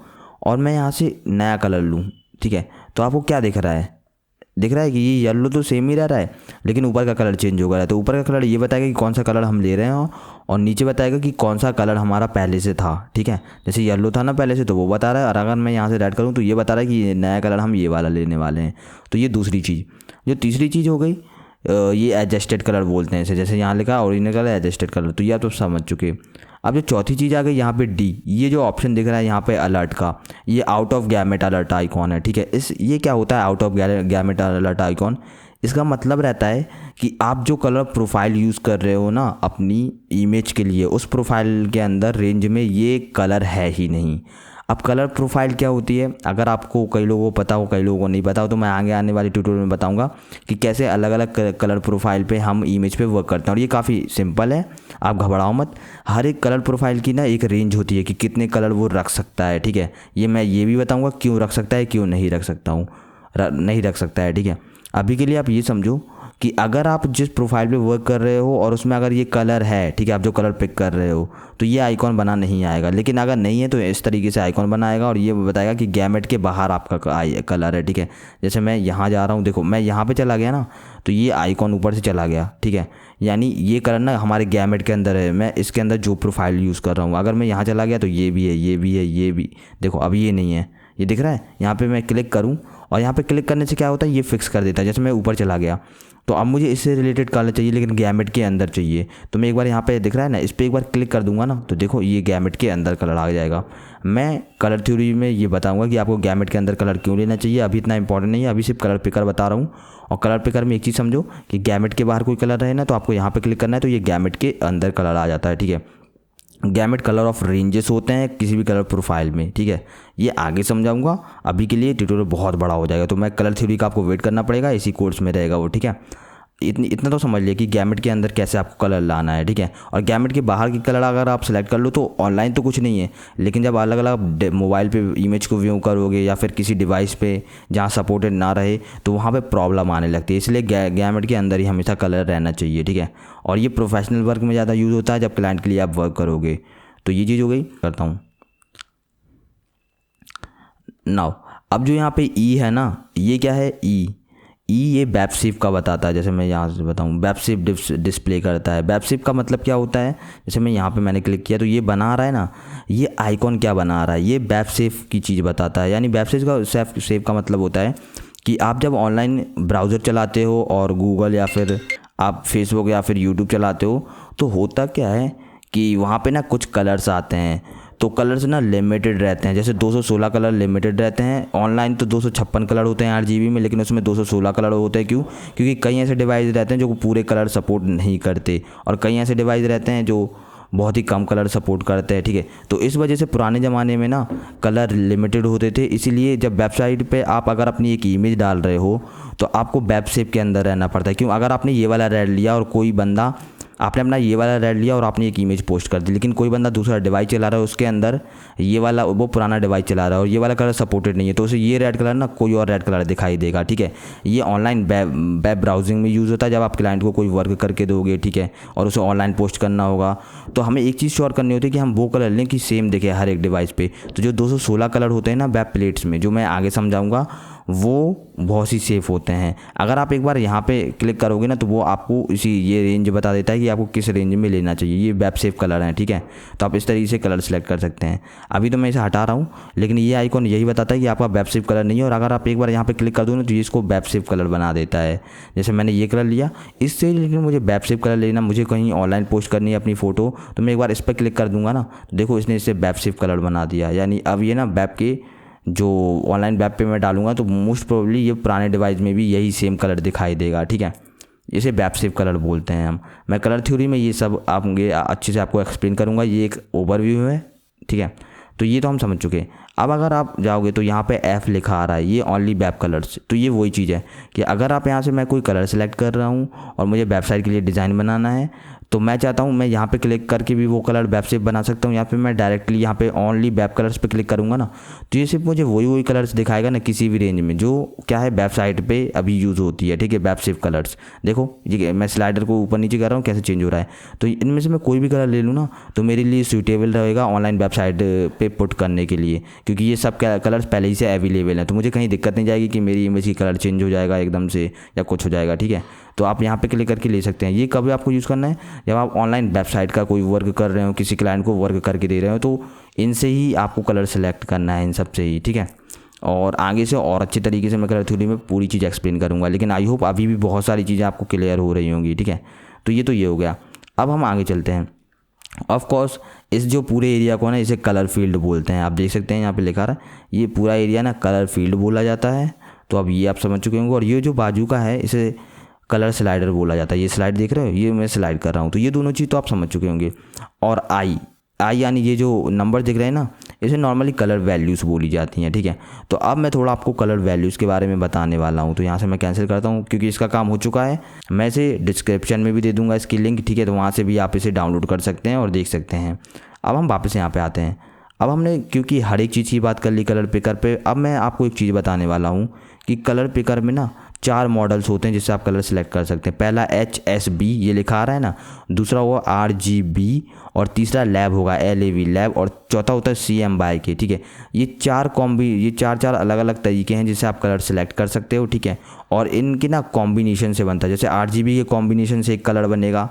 और मैं यहाँ से नया कलर लूँ, ठीक है, तो आपको क्या दिख रहा है, दिख रहा है कि ये येलो तो सेम ही रह रहा है लेकिन ऊपर का कलर चेंज हो गया है। तो ऊपर का कलर ये बताएगा कि कौन सा कलर हम ले रहे हैं और नीचे बताएगा कि कौन सा कलर हमारा पहले से था, ठीक है। जैसे येलो था ना पहले से तो वो बता रहा है, और अगर मैं यहाँ से रेड करूँ तो ये बता रहा है कि नया कलर हम ये वाला लेने वाले हैं। तो ये दूसरी चीज़। जो तीसरी चीज़ हो गई, ये एडजस्टेड कलर बोलते हैं इसे, जैसे यहाँ लिखा ओरिजिनल कलर एडजस्टेड कलर, तो ये आप तो समझ चुके। अब जो चौथी चीज़ आ गई यहाँ पे डी, ये जो ऑप्शन दिख रहा है यहाँ पे अलर्ट का, ये out of gamete alert icon है, ठीक है। ये क्या होता है out of gamete alert icon, इसका मतलब रहता है कि आप जो कलर प्रोफाइल यूज़ कर रहे हो ना अपनी इमेज के लिए, उस प्रोफाइल के अंदर रेंज में ये कलर है ही नहीं। अब कलर प्रोफाइल क्या होती है, अगर आपको कई लोगों को पता हो कई लोगों को नहीं पता हो तो मैं आगे आने वाली ट्यूटोरियल में बताऊंगा कि कैसे अलग अलग कलर प्रोफाइल पे हम इमेज पे वर्क करते हैं। और ये काफ़ी सिंपल है, आप घबराओ मत। हर एक कलर प्रोफाइल की ना एक रेंज होती है कि कितने कलर वो रख सकता है, ठीक है। ये मैं ये भी बताऊँगा क्यों रख सकता है, क्यों नहीं रख सकता है, ठीक है। अभी के लिए आप ये समझो कि अगर आप जिस प्रोफाइल पे वर्क कर रहे हो और उसमें अगर ये कलर है, ठीक है, आप जो कलर पिक कर रहे हो तो ये आइकॉन बना नहीं आएगा। लेकिन अगर नहीं है तो इस तरीके से आइकॉन बनाएगा और ये बताएगा कि गैमेट के बाहर आपका कलर है, ठीक है। जैसे मैं यहाँ जा रहा हूँ, देखो मैं यहाँ पे चला गया ना तो ये आइकॉन ऊपर से चला गया, ठीक है। यानी ये कलर ना हमारे गैमेट के अंदर है, मैं इसके अंदर जो प्रोफाइल यूज़ कर रहा हूँ। अगर मैं यहाँ चला गया तो ये भी है, ये भी है, ये भी, देखो अब ये नहीं है, ये दिख रहा है। यहाँ पे मैं क्लिक करूँ और यहाँ पे क्लिक करने से क्या होता है, ये फिक्स कर देता है। जैसे मैं ऊपर चला गया तो अब मुझे इससे रिलेटेड कलर चाहिए लेकिन गैमेट के अंदर चाहिए, तो मैं एक बार यहाँ पे दिख रहा है ना, इस पर एक बार क्लिक कर दूंगा ना तो देखो ये गैमेट के अंदर कलर आ जाएगा। मैं कलर थ्योरी में ये बताऊंगा कि आपको गैमेट के अंदर कलर क्यों लेना चाहिए, अभी इतना इंपॉर्टेंट नहीं है, अभी सिर्फ कलर पिकर बता रहा हूँ। और कलर पिकर में एक चीज़ समझो कि गैमेट के बाहर कोई कलर रहे ना तो आपको यहाँ पर क्लिक करना है तो ये गैमेट के अंदर कलर आ जाता है, ठीक है। गैमेट कलर ऑफ रेंजेस होते हैं किसी भी कलर प्रोफाइल में, ठीक है। ये आगे समझाऊंगा, अभी के लिए ट्यूटोरियल बहुत बड़ा हो जाएगा तो मैं कलर थ्योरी का आपको वेट करना पड़ेगा, इसी कोर्स में रहेगा वो, ठीक है। इतना तो समझ लिया कि गैमेट के अंदर कैसे आपको कलर लाना है, ठीक है। और गैमेट के बाहर की कलर अगर आप सेलेक्ट कर लो तो ऑनलाइन तो कुछ नहीं है, लेकिन जब अलग अलग मोबाइल पे इमेज को व्यू करोगे या फिर किसी डिवाइस पे जहाँ सपोर्टेड ना रहे तो वहाँ पे प्रॉब्लम आने लगती है। इसलिए गैमेट के अंदर ही हमेशा कलर रहना चाहिए, ठीक है। और ये प्रोफेशनल वर्क में ज़्यादा यूज़ होता है जब क्लाइंट के लिए आप वर्क करोगे। तो ये चीज़ हो गई, करता हूँ नाउ। अब जो यहाँ पे ई है ना, ये क्या है, ई ये वेबशिप का बताता है। जैसे मैं यहाँ से बताऊँ, वेबशिप डिस्प्ले करता है। वेबशिप का मतलब क्या होता है, जैसे मैं यहाँ पे मैंने क्लिक किया तो ये बना रहा है ना, ये आइकॉन क्या बना रहा है, ये वेबशिप की चीज़ बताता है। यानी वेबशिप का मतलब होता है कि आप जब ऑनलाइन ब्राउज़र चलाते हो और गूगल या फिर आप फेसबुक या फिर यूट्यूब चलाते हो तो होता क्या है कि वहाँ पे ना कुछ कलर्स आते हैं, तो कलर्स ना लिमिटेड रहते हैं। जैसे 216 कलर लिमिटेड रहते हैं, ऑनलाइन तो 256 कलर होते हैं 8 GB में, लेकिन उसमें 216 कलर होते हैं। क्यों? क्योंकि कई ऐसे डिवाइस रहते हैं जो पूरे कलर सपोर्ट नहीं करते और कई ऐसे डिवाइस रहते हैं जो बहुत ही कम कलर सपोर्ट करते हैं, ठीक है। तो इस वजह से पुराने ज़माने में ना कलर लिमिटेड होते थे, इसीलिए जब वेबसाइट पे आप अगर अपनी एक इमेज डाल रहे हो तो आपको वेबशिप के अंदर रहना पड़ता है। क्यों? अगर आपने ये वाला रेड लिया और कोई बंदा, आपने अपना ये वाला रेड लिया और आपने एक इमेज पोस्ट कर दी, लेकिन कोई बंदा दूसरा डिवाइस चला रहा है, उसके अंदर ये वाला वो पुराना डिवाइस चला रहा है और ये वाला कलर सपोर्टेड नहीं है, तो उसे ये रेड कलर ना कोई और रेड कलर दिखाई देगा, ठीक है। ये ऑनलाइन वेब ब्राउजिंग में यूज़ होता है। जब आप क्लाइंट को कोई वर्क करके दोगे, ठीक है, और उसे ऑनलाइन पोस्ट करना होगा तो हमें एक चीज़ श्योर करनी होती है कि हम वो कलर लें कि सेम दिखे हर एक डिवाइस पे। तो जो 216 कलर होते हैं ना वेब प्लेट्स में, जो मैं आगे समझाऊंगा, वो बहुत ही सेफ़ होते हैं। अगर आप एक बार यहाँ पे क्लिक करोगे ना तो वो आपको ये रेंज बता देता है कि आपको किस रेंज में लेना चाहिए। ये वेब सेफ कलर हैं, ठीक है। तो आप इस तरीके से कलर सेलेक्ट कर सकते हैं। अभी तो मैं इसे हटा रहा हूँ, लेकिन ये आइकॉन यही बताता है कि आपका वेब सेफ कलर नहीं है। और अगर आप एक बार यहाँ पे क्लिक कर दो ना तो ये इसको वेब सेफ कलर बना देता है। जैसे मैंने ये कलर लिया इससे, लेकिन मुझे वेब सेफ कलर लेना, मुझे कहीं ऑनलाइन पोस्ट करनी है अपनी फ़ोटो, तो मैं एक बार इस पर क्लिक कर दूंगा ना तो देखो इसने इसे वेब सेफ कलर बना दिया। यानी अब ये ना वेब के जो ऑनलाइन वेब पे मैं डालूंगा तो मोस्ट प्रोबेबली ये पुराने डिवाइस में भी यही सेम कलर दिखाई देगा, ठीक है। इसे वेबशिप कलर बोलते हैं हम। मैं कलर थ्योरी में ये सब आगे अच्छे से आपको एक्सप्लेन करूंगा। ये एक ओवरव्यू है, ठीक है। तो ये तो हम समझ चुके हैं। अब अगर आप जाओगे तो यहाँ पे F लिखा आ रहा है, ये ओनली वेब कलर्स। तो ये वही चीज़ है कि अगर आप यहाँ से मैं कोई कलर सेलेक्ट कर रहा हूँ और मुझे वेबसाइट के लिए डिज़ाइन बनाना है तो मैं चाहता हूँ मैं यहाँ पे क्लिक करके भी वो कलर वेबशिप बना सकता हूँ। यहाँ पे मैं डायरेक्टली यहाँ पे ओनली वेब कलर्स पे क्लिक करूँगा ना तो ये सिर्फ मुझे वही कलर्स दिखाएगा ना किसी भी रेंज में, जो क्या है वेबसाइट पे अभी यूज़ होती है, ठीक है, वेबशिप कलर्स। देखो ये मैं स्लाइडर को ऊपर नीचे कर रहा हूँ कैसे चेंज हो रहा है। तो इनमें से मैं कोई भी कलर ले लूँ ना तो मेरे लिए सूटेबल रहेगा ऑनलाइन वेबसाइट पे पुट करने के लिए, क्योंकि ये सब कलर्स पहले ही से अवेलेबल हैं। तो मुझे कहीं दिक्कत नहीं जाएगी कि मेरी इमेज की कलर चेंज हो जाएगा एकदम से या कुछ हो जाएगा, ठीक है। तो आप यहाँ पे क्लिक करके ले सकते हैं। ये कभी आपको यूज़ करना है जब आप ऑनलाइन वेबसाइट का कोई वर्क कर रहे हो, किसी क्लाइंट को वर्क करके दे रहे हो, तो इनसे ही आपको कलर सेलेक्ट करना है, इन सब से ही, ठीक है। और आगे से और अच्छे तरीके से मैं कलर थ्योरी में पूरी चीज़ एक्सप्लेन करूँगा, लेकिन आई होप अभी भी बहुत सारी चीज़ें आपको क्लियर हो रही होंगी, ठीक है। तो ये हो गया। अब हम आगे चलते हैं। ऑफ कोर्स इस जो पूरे एरिया को ना इसे कलर फील्ड बोलते हैं। आप देख सकते हैं यहाँ पे लिखा रहा है ये पूरा एरिया ना कलर फील्ड बोला जाता है। तो अब ये आप समझ चुके होंगे। और ये जो बाजू का है इसे कलर स्लाइडर बोला जाता है। ये स्लाइड देख रहे हो, ये मैं स्लाइड कर रहा हूँ। तो ये दोनों चीज़ तो आप समझ चुके होंगे। और आई यानी ये जो नंबर दिख रहे हैं ना, इसे नॉर्मली कलर वैल्यूज़ बोली जाती हैं, ठीक है। तो अब मैं थोड़ा आपको कलर वैल्यूज़ के बारे में बताने वाला हूँ। तो यहाँ से मैं कैंसिल करता हूँ क्योंकि इसका काम हो चुका है। मैं इसे डिस्क्रिप्शन में भी दे दूँगा इसकी लिंक, ठीक है। तो वहाँ से भी आप इसे डाउनलोड कर सकते हैं और देख सकते हैं। अब हम वापस यहाँ पर आते हैं। अब हमने क्योंकि हर एक चीज़ की बात कर ली कलर पिकर पे, अब मैं आपको एक चीज़ बताने वाला हूँ कि कलर पिकर में ना 4 मॉडल्स होते हैं जिससे आप कलर सेलेक्ट कर सकते हैं। पहला HSB ये लिखा आ रहा है ना, दूसरा होगा RGB और तीसरा लैब होगा LAV लैब और चौथा होता है CMYK। ठीक है, ये चार अलग अलग तरीके हैं जिससे आप कलर सेलेक्ट कर सकते हो। ठीक है, और इनके ना कॉम्बिनेशन से बनता है। जैसे RGB के कॉम्बिनेशन से एक कलर बनेगा,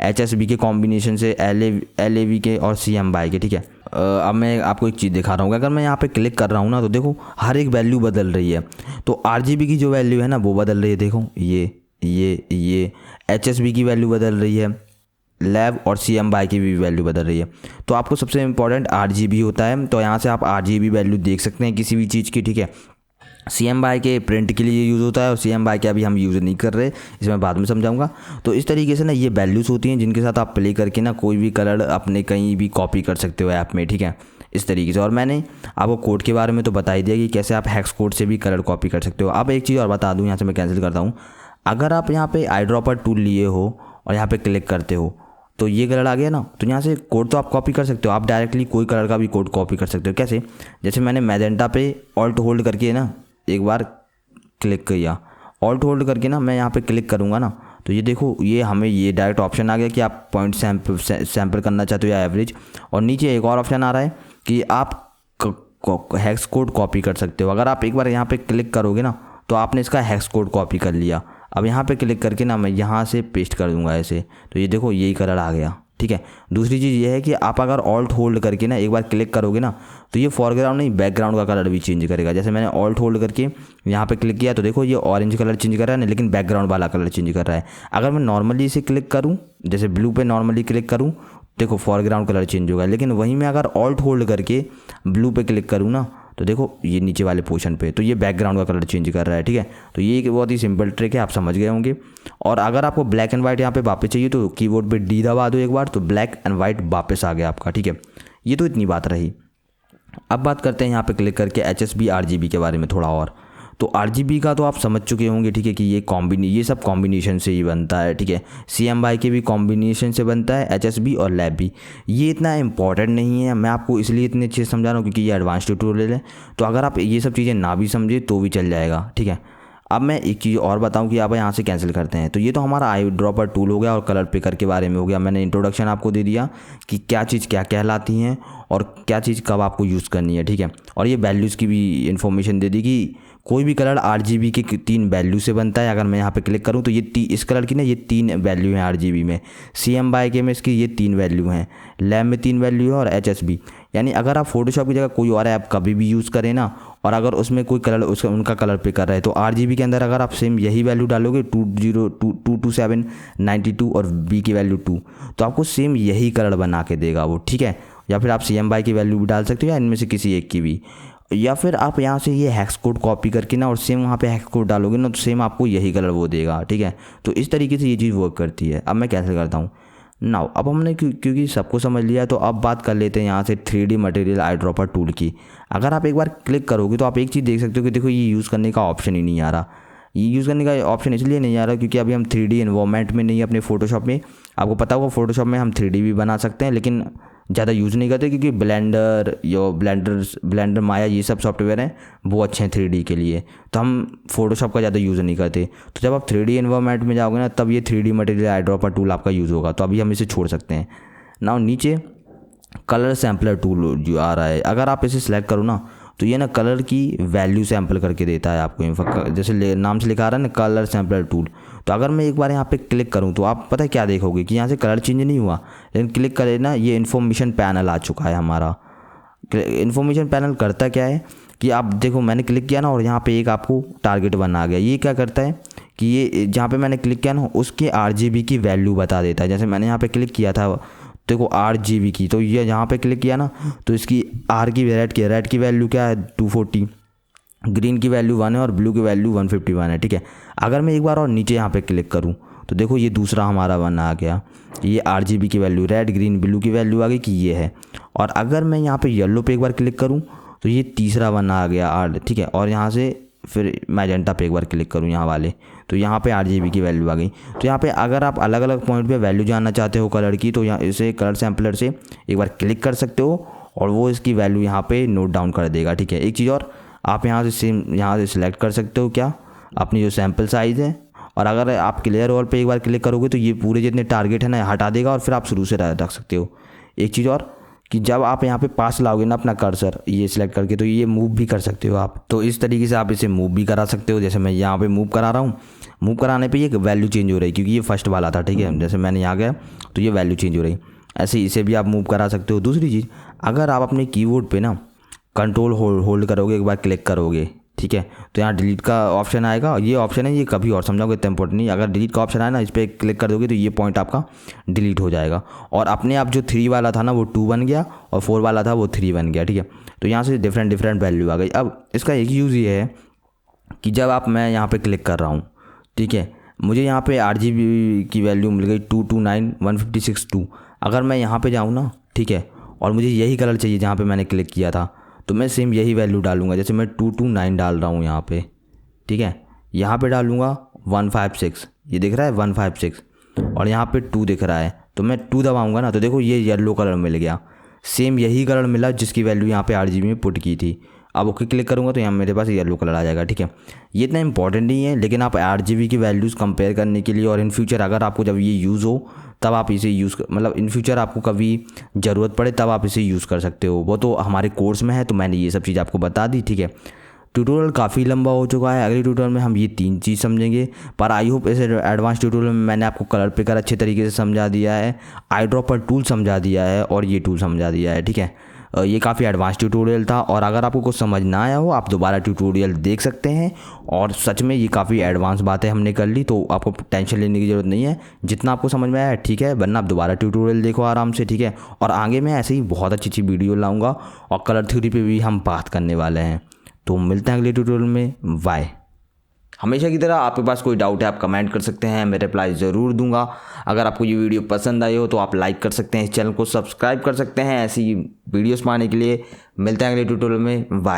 HSB के कॉम्बिनेशन से LAV के और CMYK। ठीक है, अब मैं आपको एक चीज़ दिखा रहा हूँ। अगर मैं यहाँ पे क्लिक कर रहा हूँ ना तो देखो हर एक वैल्यू बदल रही है। तो RGB की जो वैल्यू है ना वो बदल रही है, देखो ये HSB की वैल्यू बदल रही है, लैब और CMYK की भी वैल्यू बदल रही है। तो आपको सबसे इम्पोर्टेंट RGB होता है, तो यहाँ से आप RGB वैल्यू देख सकते हैं किसी भी चीज़ की। ठीक है, CMYK प्रिंट के लिए यूज़ होता है और CMYK अभी हम यूज़ नहीं कर रहे, इसमें बाद में समझाऊंगा। तो इस तरीके से ना ये वैल्यूज़ होती हैं जिनके साथ आप प्ले करके ना कोई भी कलर अपने कहीं भी कॉपी कर सकते हो ऐप में। ठीक है, इस तरीके से। और मैंने आपको कोड के बारे में तो बता ही दिया कि कैसे आप हेक्स कोड से भी कलर कॉपी कर सकते हो। अब एक चीज़ और बता दूँ, यहाँ से मैं कैंसिल करता हूँ। अगर आप यहाँ पर आई ड्रॉपर टूल लिए हो और यहाँ पर क्लिक करते हो तो ये कलर आ गया ना, तो यहाँ से कोड तो आप कॉपी कर सकते हो। आप डायरेक्टली कोई कलर का भी कोड कॉपी कर सकते हो। कैसे? जैसे मैंने मैजेंटा पे ऑल्ट होल्ड करके ना एक बार क्लिक किया, ऑल्ट होल्ड करके ना मैं यहाँ पे क्लिक करूँगा ना तो ये देखो ये हमें ये डायरेक्ट ऑप्शन आ गया कि आप पॉइंट सैम्पल करना चाहते हो या एवरेज। और नीचे एक और ऑप्शन आ रहा है कि आप हेक्स कोड कॉपी कर सकते हो। अगर आप एक बार यहाँ पे क्लिक करोगे ना तो आपने इसका हेक्स कोड कॉपी कर लिया। अब यहाँ पे क्लिक करके ना मैं यहाँ से पेस्ट कर दूँगा ऐसे, तो ये देखो यही कलर आ गया। ठीक है, दूसरी चीज़ ये है कि आप अगर ऑल्ट होल्ड करके ना एक बार क्लिक करोगे ना तो ये फॉरग्राउंड नहीं बैकग्राउंड का कलर भी चेंज करेगा। जैसे मैंने ऑल्ट होल्ड करके यहाँ पे क्लिक किया तो देखो ये ऑरेंज कलर चेंज कर रहा है ना, लेकिन बैकग्राउंड वाला कलर चेंज कर रहा है। अगर मैं नॉर्मली इसे क्लिक करूँ, जैसे ब्लू पे नॉर्मली क्लिक करूँ, देखो फॉरग्राउंड कलर चेंज होगा। लेकिन वहीं मैं अगर ऑल्ट होल्ड करके ब्लू पे क्लिक करूँ ना तो देखो ये नीचे वाले पोर्शन पे तो ये बैकग्राउंड का कलर चेंज कर रहा है। ठीक है, तो ये एक बहुत ही सिंपल ट्रिक है, आप समझ गए होंगे। और अगर आपको ब्लैक एंड वाइट यहाँ पे वापस चाहिए तो कीबोर्ड पे D दबा दो एक बार, तो ब्लैक एंड वाइट वापस आ गया आपका। ठीक है, ये तो इतनी बात रही। अब बात करते हैं यहाँ पे क्लिक करके HSB RGB के बारे में थोड़ा और। तो RGB का तो आप समझ चुके होंगे। ठीक है, कि ये सब कॉम्बिनेशन से ही बनता है। ठीक है, CMYK भी कॉम्बिनेशन से बनता है, HSB और लैब भी। ये इतना इंपॉर्टेंट नहीं है, मैं आपको इसलिए इतने अच्छे से समझा रहा हूँ क्योंकि ये एडवांस ट्यूटोरियल है। तो अगर आप ये सब चीज़ें ना भी समझे तो भी चल जाएगा। ठीक है, अब मैं एक चीज़ और बताऊं कि आप यहाँ से कैंसिल करते हैं। तो ये तो हमारा आई ड्रॉपर टूल हो गया और कलर पिकर के बारे में हो गया। मैंने इंट्रोडक्शन आपको दे दिया कि क्या चीज़ क्या कहलाती हैं और क्या चीज़ कब आपको यूज़ करनी है। ठीक है, और ये वैल्यूज़ की भी इन्फॉर्मेशन दे दी कि कोई भी कलर RGB के 3 वैल्यू से बनता है। अगर मैं यहाँ पे क्लिक करूँ तो ये इस कलर की ना ये 3 वैल्यू हैं RGB में, CMYK में इसकी ये 3 वैल्यू हैं, लैब में 3 वैल्यू है और HSB। यानी अगर आप फोटोशॉप की जगह कोई और ऐप कभी भी यूज़ करें ना और अगर उसमें कोई कलर उनका कलर पे कर रहा है तो RGB के अंदर अगर आप सेम यही वैल्यू डालोगे 22792 और B की वैल्यू 2 तो आपको सेम यही कलर बना के देगा वो। ठीक है, या फिर आप CMYK की वैल्यू भी डाल सकते हो या इनमें से किसी एक की भी, या फिर आप यहाँ से ये हेक्स कोड कॉपी करके ना और सेम वहाँ पे हेक्स कोड डालोगे ना तो सेम आपको यही कलर वो देगा। ठीक है, तो इस तरीके से ये चीज़ वर्क करती है। अब मैं कैसे करता हूँ नाउ, अब हमने क्योंकि सबको समझ लिया तो अब बात कर लेते हैं यहाँ से 3D material eye dropper tool की। अगर आप एक बार क्लिक करोगे तो आप एक चीज़ देख सकते हो कि देखो ये यूज़ करने का ऑप्शन ही नहीं आ रहा। ये यूज़ करने का ऑप्शन इसलिए नहीं आ रहा क्योंकि अभी हम 3D एनवायरनमेंट में नहीं है अपने फोटोशॉप में। आपको पता होगा फोटोशॉप में हम 3D भी बना सकते हैं लेकिन ज़्यादा यूज़ नहीं करते क्योंकि ब्लेंडर माया ये सब सॉफ्टवेयर हैं वो अच्छे हैं 3D के लिए, तो हम फोटोशॉप का ज़्यादा यूज़ नहीं करते। तो जब आप 3D एनवायरनमेंट में जाओगे ना तब ये 3D material eye dropper tool आपका यूज़ होगा। तो अभी हम इसे छोड़ सकते हैं। नाउ नीचे कलर सैम्पलर टूल जो आ रहा है, अगर आप इसे सेलेक्ट करो ना तो ये ना कलर की वैल्यू सैम्पल करके देता है आपको। जैसे नाम से लिखा रहा है ना कलर सैम्पलर टूल। तो अगर मैं एक बार यहाँ पे क्लिक करूँ तो आप पता है क्या देखोगे कि यहाँ से कलर चेंज नहीं हुआ, लेकिन क्लिक करें ना ये इन्फॉर्मेशन पैनल आ चुका है हमारा। इन्फॉर्मेशन पैनल करता क्या है कि आप देखो मैंने क्लिक किया ना और यहाँ पे एक आपको टारगेट बना गया। ये क्या करता है कि ये जहाँ पे मैंने क्लिक किया ना उसके RGB की वैल्यू बता देता है। जैसे मैंने यहाँ पे क्लिक किया था देखो RGB की, तो ये यहाँ पे क्लिक किया ना तो इसकी R की रेड की वैल्यू क्या है 240, ग्रीन की वैल्यू 1 है और ब्लू की वैल्यू 151 है। ठीक है, अगर मैं एक बार और नीचे यहाँ पे क्लिक करूँ तो देखो ये दूसरा हमारा 1 आ गया। ये RGB की वैल्यू रेड ग्रीन ब्लू की वैल्यू आ गई कि ये है। और अगर मैं यहाँ पे येलो पे एक बार क्लिक करूँ तो ये तीसरा 1 आ गया ठीक है, और यहाँ से फिर मैजेंटा पे एक बार क्लिक करूँ यहाँ वाले तो यहाँ पे RGB की वैल्यू आ गई। तो यहाँ पे अगर आप अलग अलग पॉइंट पे वैल्यू जानना चाहते हो कलर की तो यहाँ इसे कलर सैम्पलर से एक बार क्लिक कर सकते हो और वो इसकी वैल्यू यहाँ पे नोट डाउन कर देगा। ठीक है, एक चीज़ और आप यहाँ से सेम यहाँ से सिलेक्ट कर सकते हो क्या अपनी जो सैम्पल साइज़ है, और अगर आप क्लियर ऑल पे एक बार क्लिक करोगे तो ये पूरे जितने टारगेट है ना हटा देगा, और फिर आप शुरू से रख सकते हो। एक चीज़ और कि जब आप यहाँ पे पास लाओगे ना अपना कर्सर ये सिलेक्ट करके, तो ये मूव भी कर सकते हो आप। तो इस तरीके से आप इसे मूव भी करा सकते हो। जैसे मैं यहाँ पे मूव करा रहा हूँ, मूव कराने पे ये वैल्यू चेंज हो रही है क्योंकि ये फर्स्ट वाला था, ठीक है। जैसे मैंने यहाँ गया तो ये वैल्यू चेंज हो रही। ऐसे इसे भी आप मूव करा सकते हो। दूसरी चीज़, अगर आप अपने कीबोर्ड पे ना कंट्रोल होल्ड करोगे, एक बार क्लिक करोगे, ठीक है, तो यहाँ डिलीट का ऑप्शन आएगा। ये ऑप्शन है, ये कभी और समझाओगे, इतना इंपॉर्टेंट नहीं। अगर डिलीट का ऑप्शन आए ना, इस पर क्लिक कर दोगे तो ये पॉइंट आपका डिलीट हो जाएगा, और अपने आप जो 3 वाला था ना वो 2 बन गया, और 4 वाला था वो 3 बन गया, ठीक है। तो यहाँ से डिफरेंट वैल्यू आ गई। अब इसका एक यूज़ ये है कि जब आप मैं यहाँ पर क्लिक कर रहा हूँ, ठीक है, मुझे यहाँ पे RGB की वैल्यू मिल गई 2291562। अगर मैं यहाँ पे जाऊँ ना, ठीक है, और मुझे यही कलर चाहिए जहाँ पे मैंने क्लिक किया था, तो मैं सेम यही वैल्यू डालूंगा। जैसे मैं 229 डाल रहा हूँ यहाँ पे, ठीक है, यहाँ पे डालूंगा 156, ये दिख रहा है 156, और यहाँ पे 2 दिख रहा है, तो मैं 2 दबाऊँगा ना, तो देखो ये येलो कलर मिल गया। सेम यही कलर मिला जिसकी वैल्यू यहाँ पे RGB में पुट की थी। अब ओके क्लिक करूँगा तो यहाँ मेरे पास येलो कलर आ जाएगा, ठीक है। ये इतना इंपॉर्टेंट नहीं है, लेकिन आप RGB की वैल्यूज़ कंपेयर करने के लिए, और इन फ्यूचर अगर आपको जब ये यूज़ हो तब आप इसे मतलब इन फ्यूचर आपको कभी ज़रूरत पड़े तब आप इसे यूज़ कर सकते हो। वो तो हमारे कोर्स में है, तो मैंने ये सब चीज़ आपको बता दी, ठीक है। ट्यूटोरियल काफ़ी लंबा हो चुका है। अगले ट्यूटोरियल में हम ये 3 चीज़ समझेंगे, पर आई होप ऐसे एडवांस ट्यूटोरियल में मैंने आपको कलर पिकर अच्छे तरीके से समझा दिया है, आई ड्रॉपर टूल समझा दिया है, और ये टूल समझा दिया है, ठीक है। ये काफ़ी एडवांस ट्यूटोरियल था, और अगर आपको कुछ समझ ना आया हो आप दोबारा ट्यूटोरियल देख सकते हैं। और सच में ये काफ़ी एडवांस बातें हमने कर ली, तो आपको टेंशन लेने की ज़रूरत नहीं है। जितना आपको समझ में आया ठीक है, वरना आप दोबारा ट्यूटोरियल देखो आराम से, ठीक है। और आगे मैं ऐसे ही बहुत अच्छी वीडियो लाऊंगा, और कलर थ्योरी पे भी हम बात करने वाले हैं। तो मिलते हैं अगले ट्यूटोरियल में। बाय। हमेशा की तरह आपके पास कोई डाउट है आप कमेंट कर सकते हैं, मैं रिप्लाई ज़रूर दूंगा। अगर आपको ये वीडियो पसंद आई हो तो आप लाइक कर सकते हैं, इस चैनल को सब्सक्राइब कर सकते हैं ऐसी वीडियोस पाने के लिए। मिलते हैं अगले ट्यूटोरियल में। बाय।